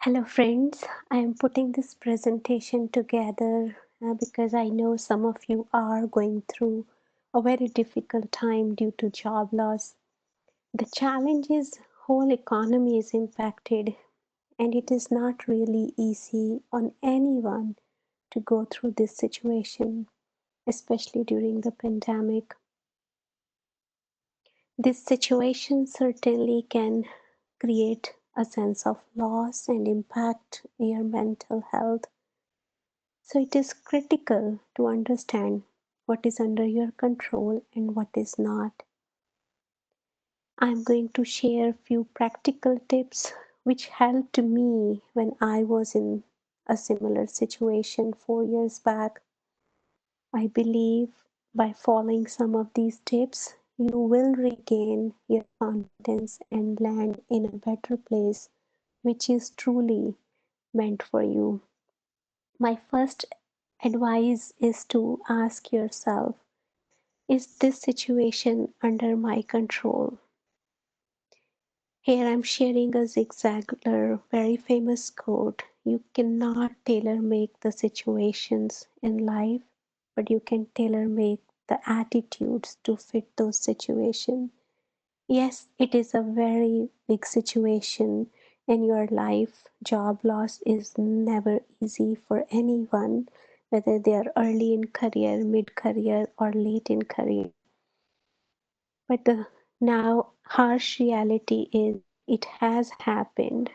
Hello, friends. I am putting this presentation together because I know some of you are going through a very difficult time due to job loss. The challenge is whole economy is impacted, and it is not really easy on anyone to go through this situation, especially during the pandemic. This situation certainly can create a sense of loss and impact your mental health. So it is critical to understand what is under your control and what is not. I'm going to share a few practical tips which helped me when I was in a similar situation 4 years back. I believe by following some of these tips, you will regain your confidence and land in a better place, which is truly meant for you. My first advice is to ask yourself, is this situation under my control? Here I'm sharing a Zig Ziglar very famous quote. You cannot tailor make the situations in life, but you can tailor make the attitudes to fit those situations. Yes, it is a very big situation in your life. Job loss is never easy for anyone, whether they are early in career, mid career, or late in career. But the now harsh reality is it has happened.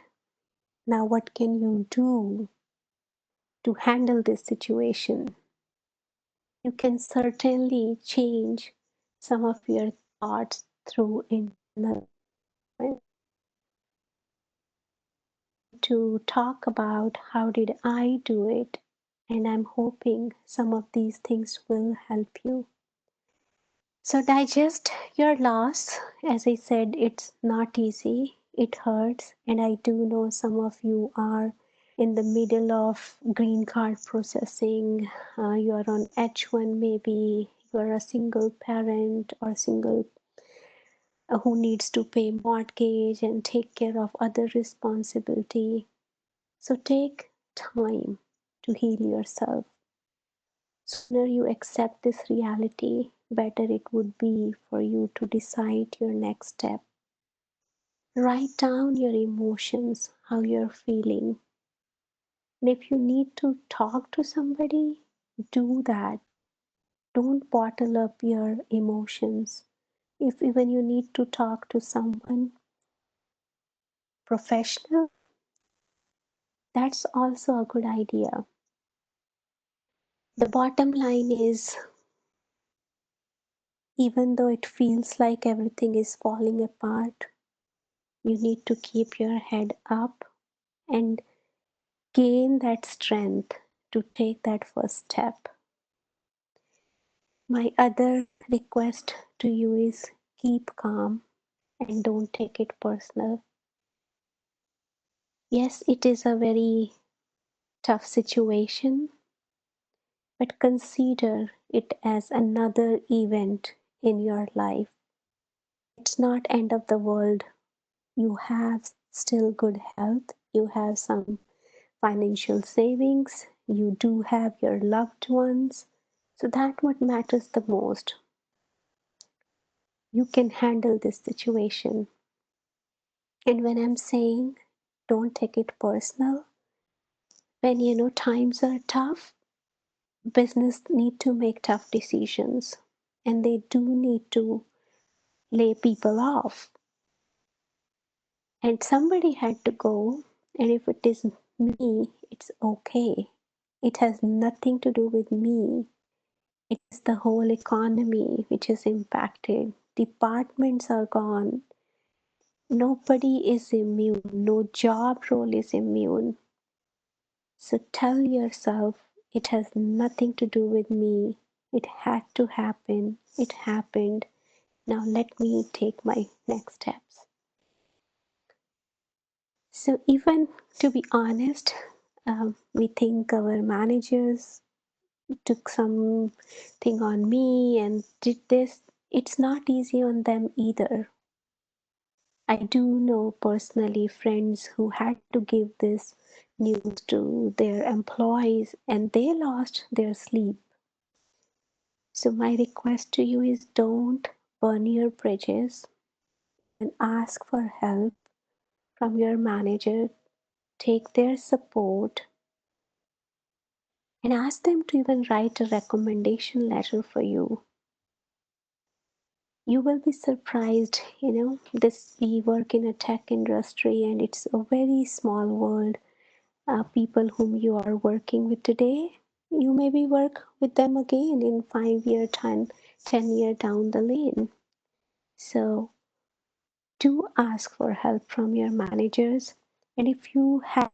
Now, what can you do to handle this situation? You can certainly change some of your thoughts through internal to talk about how did I do it, and I'm hoping some of these things will help you. So digest your loss. As I said, it's not easy. It hurts, and I do know some of you are in the middle of green card processing. You are on H1 maybe. You are a single parent or single who needs to pay mortgage and take care of other responsibility. So take time to heal yourself. Sooner you accept this reality, better it would be for you to decide your next step. Write down your emotions, how you're feeling. And if you need to talk to somebody, do that. Don't bottle up your emotions. If even you need to talk to someone professional, that's also a good idea. The bottom line is, even though it feels like everything is falling apart, you need to keep your head up and gain that strength to take that first step. My other request to you is keep calm and don't take it personal. Yes, it is a very tough situation, but consider it as another event in your life. It's not end of the world. You have still good health. You have some financial savings. You do have your loved ones. So that what matters the most. You can handle this situation. And when I'm saying don't take it personal, when times are tough, business need to make tough decisions and they do need to lay people off. And somebody had to go, and if it is me, it's okay. It has nothing to do with me. It is the whole economy which is impacted. Departments are gone. Nobody is immune. No job role is immune. So tell yourself it has nothing to do with me. It had to happen. It happened. Now let me take my next steps. So, even to be honest, we think our managers took something on me and did this. It's not easy on them either. I do know personally friends who had to give this news to their employees and they lost their sleep. So, my request to you is don't burn your bridges and ask for help from your manager. Take their support and ask them to even write a recommendation letter for you. You will be surprised, this we work in a tech industry and it's a very small world. People whom you are working with today, you maybe work with them again in 5 year, 10 year down the lane. So do ask for help from your managers. And if you have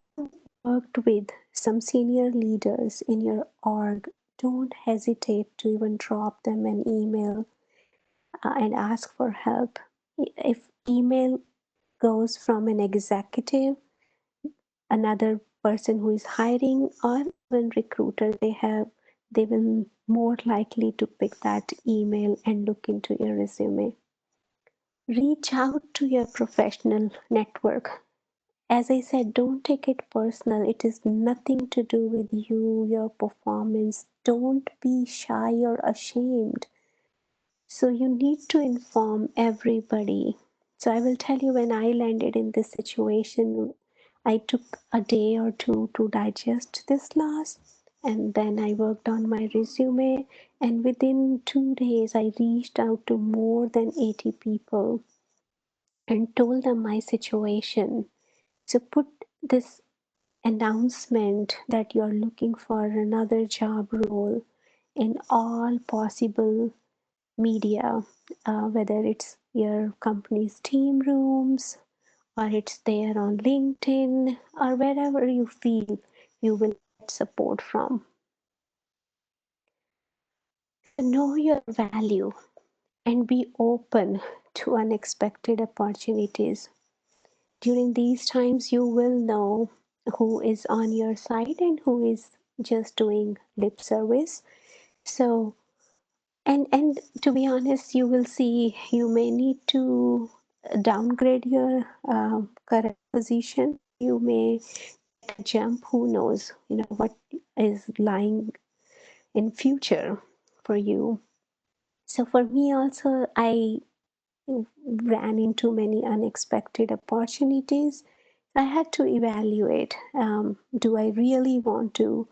worked with some senior leaders in your org, don't hesitate to even drop them an email and ask for help. If email goes from an executive, another person who is hiring, or even recruiter, they will more likely to pick that email and look into your resume. Reach out to your professional network. As I said, don't take it personal. It is nothing to do with you, your performance. Don't be shy or ashamed. So you need to inform everybody. So I will tell you, when I landed in this situation, I took a day or two to digest this loss, and then I worked on my resume, and within 2 days I reached out to more than 80 people and told them my situation. So put this announcement that you're looking for another job role in all possible media, whether it's your company's team rooms or it's there on LinkedIn or wherever you feel you will get support from. So know your value and be open to unexpected opportunities. During these times, you will know who is on your side and who is just doing lip service. So, and to be honest, you will see you may need to downgrade your current position. You may get a jump. Who knows? What is lying in future for you. So for me also, I ran into many unexpected opportunities. I had to evaluate, do I really want to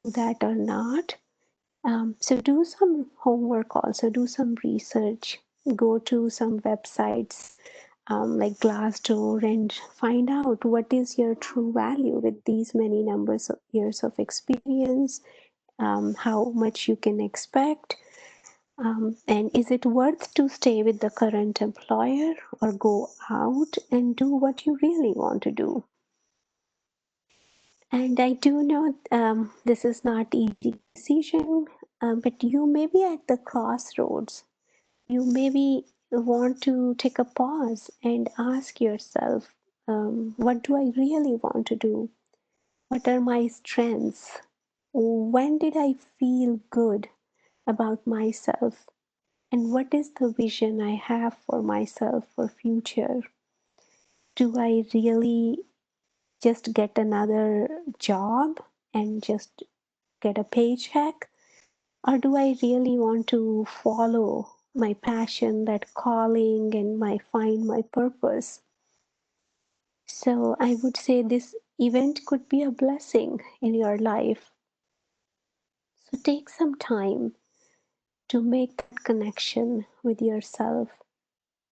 do that or not? So do some homework also, do some research, go to some websites like Glassdoor and find out what is your true value with these many numbers of years of experience, how much you can expect. And is it worth to stay with the current employer or go out and do what you really want to do? And I do know this is not easy decision, but you may be at the crossroads. You maybe want to take a pause and ask yourself, what do I really want to do? What are my strengths? When did I feel good about myself? And what is the vision I have for myself for future? Do I really just get another job and just get a paycheck? Or do I really want to follow my passion, that calling, and find my purpose? So I would say this event could be a blessing in your life. So take some time to make that connection with yourself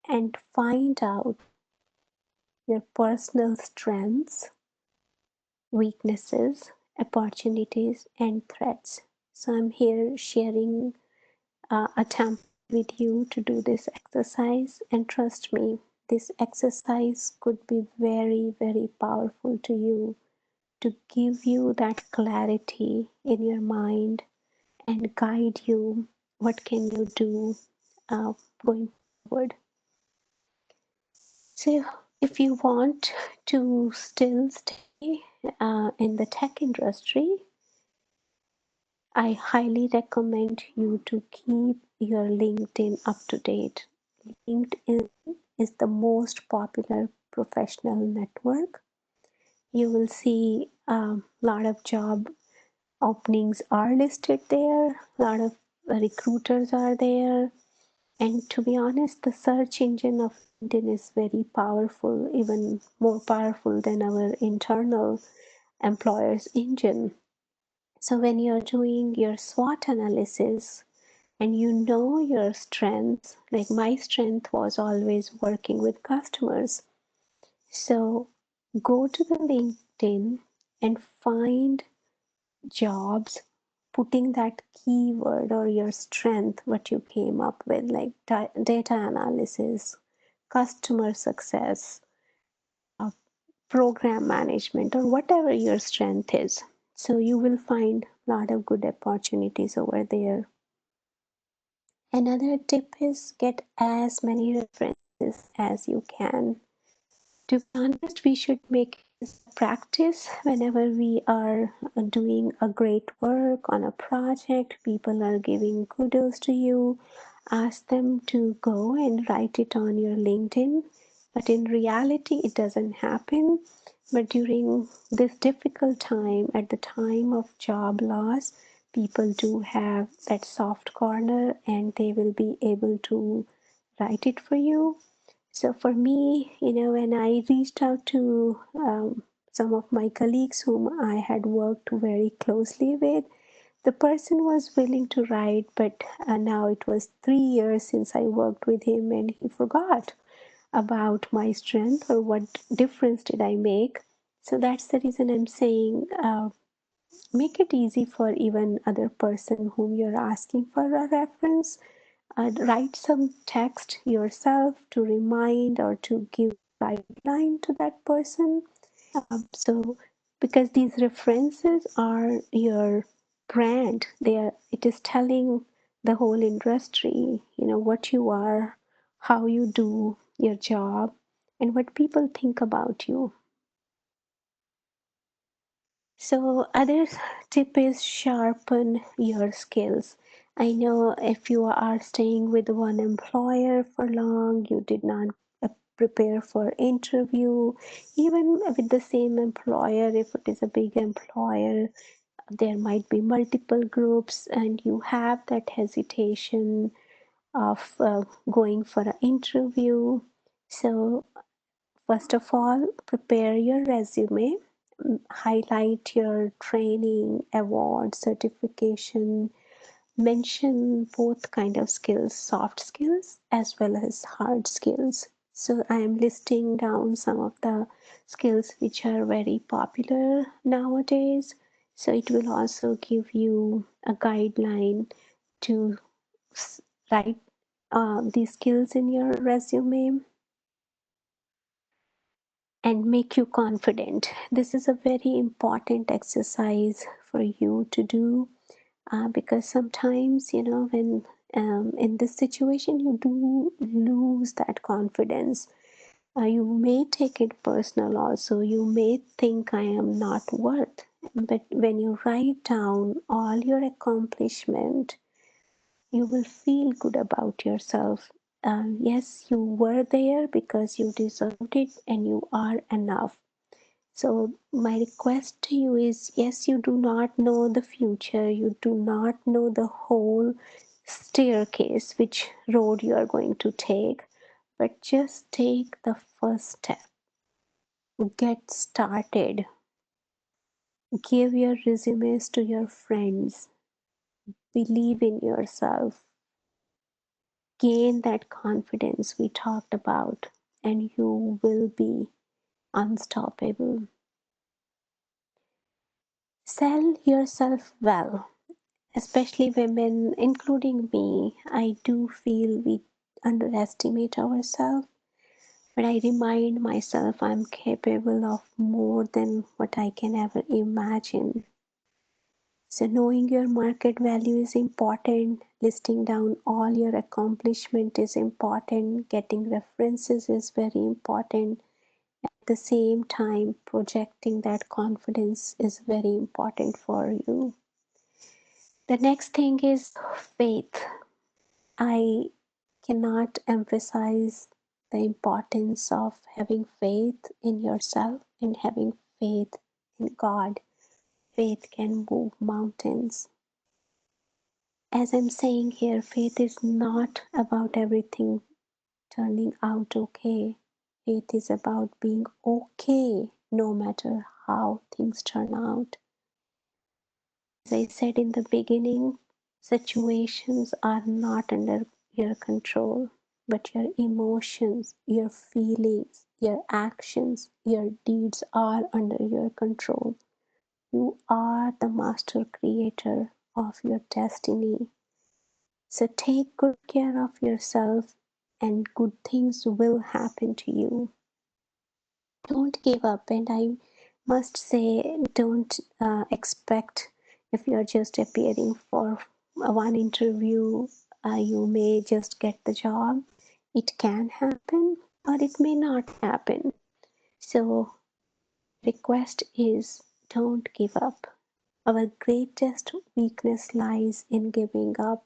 and find out your personal strengths, weaknesses, opportunities, and threats. So I'm here sharing a template with you to do this exercise, and trust me, this exercise could be very, very powerful to you to give you that clarity in your mind and guide you. What can you do uh, going forward? So, if you want to still stay in the tech industry, I highly recommend you to keep your LinkedIn up to date. LinkedIn is the most popular professional network. You will see a lot of job openings are listed there, a lot of recruiters are there. And to be honest, the search engine of LinkedIn is very powerful, even more powerful than our internal employer's engine. So when you're doing your SWOT analysis and you know your strengths, like my strength was always working with customers. So go to the LinkedIn and find jobs putting that keyword or your strength, what you came up with, like data analysis, customer success, uh, program management, or whatever your strength is. So you will find a lot of good opportunities over there. Another tip is get as many references as you can. To be honest, we should make this a practice whenever we are doing a great work on a project, people are giving kudos to you, ask them to go and write it on your LinkedIn. But in reality, it doesn't happen. But during this difficult time, at the time of job loss, people do have that soft corner and they will be able to write it for you. So for me, when I reached out to some of my colleagues whom I had worked very closely with, the person was willing to write, but now it was 3 years since I worked with him and he forgot about my strength or what difference did I make. So that's the reason I'm saying make it easy for even other person whom you're asking for a reference. Write some text yourself to remind or to give guideline to that person. So because these references are your brand, it is telling the whole industry, what you are, how you do your job, and what people think about you. So other tip is sharpen your skills. I know if you are staying with one employer for long, you did not prepare for interview. Even with the same employer, if it is a big employer, there might be multiple groups and you have that hesitation of going for an interview. So first of all, prepare your resume, highlight your training, award, certification, mention both kind of skills, soft skills as well as hard skills. So I am listing down some of the skills which are very popular nowadays. So it will also give you a guideline to write these skills in your resume and make you confident. This is a very important exercise for you to do because sometimes, when in this situation, you do lose that confidence. You may take it personal also. You may think I am not worth. But when you write down all your accomplishment, you will feel good about yourself. Yes, you were there because you deserved it and you are enough. So, my request to you is yes, you do not know the future, you do not know the whole staircase, which road you are going to take, but just take the first step. Get started. Give your resumes to your friends. Believe in yourself. Gain that confidence we talked about, and you will be unstoppable. Sell yourself well. Especially women, including me, I do feel we underestimate ourselves, but I remind myself I'm capable of more than what I can ever imagine. So, knowing your market value is important, listing down all your accomplishment is important, getting references is very important. At the same time, projecting that confidence is very important for you. The next thing is faith. I cannot emphasize the importance of having faith in yourself and having faith in God. Faith can move mountains. As I'm saying here, faith is not about everything turning out okay. Faith is about being okay no matter how things turn out. As I said in the beginning, situations are not under your control, but your emotions, your feelings, your actions, your deeds are under your control. You are the master creator of your destiny. So take good care of yourself, and good things will happen to you. Don't give up, and I must say, don't expect if you're just appearing for one interview, you may just get the job. It can happen, or it may not happen. So, request is don't give up. Our greatest weakness lies in giving up.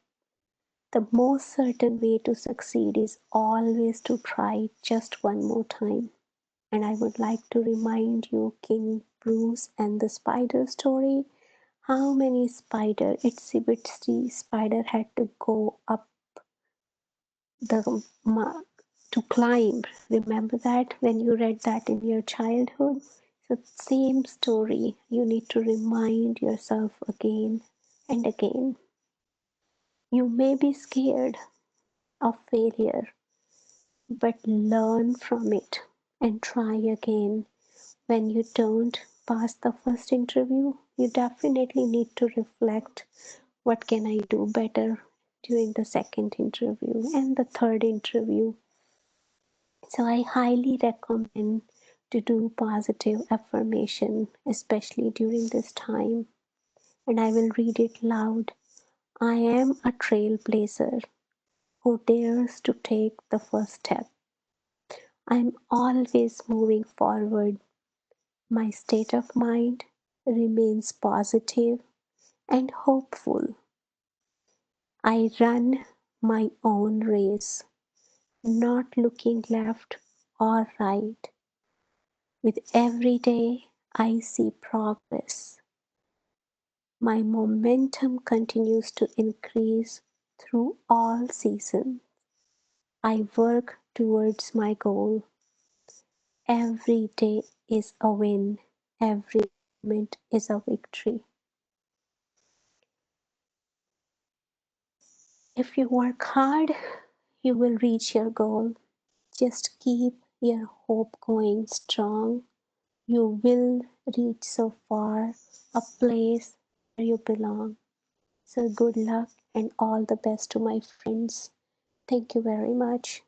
The most certain way to succeed is always to try just one more time. And I would like to remind you King Bruce and the spider story. How many spider, itsy bitsy spider had to go up the to climb. Remember that when you read that in your childhood? So same story. You need to remind yourself again and again. You may be scared of failure, but learn from it and try again. When you don't pass the first interview, you definitely need to reflect, what can I do better during the second interview and the third interview. So I highly recommend to do positive affirmation, especially during this time. And I will read it loud. I am a trailblazer who dares to take the first step. I'm always moving forward. My state of mind remains positive and hopeful. I run my own race, not looking left or right. With every day, I see progress. My momentum continues to increase through all seasons. I work towards my goal. Every day is a win. Every moment is a victory. If you work hard, you will reach your goal. Just keep your hope going strong. You will reach so far, a place where you belong. So good luck and all the best to my friends. Thank you very much.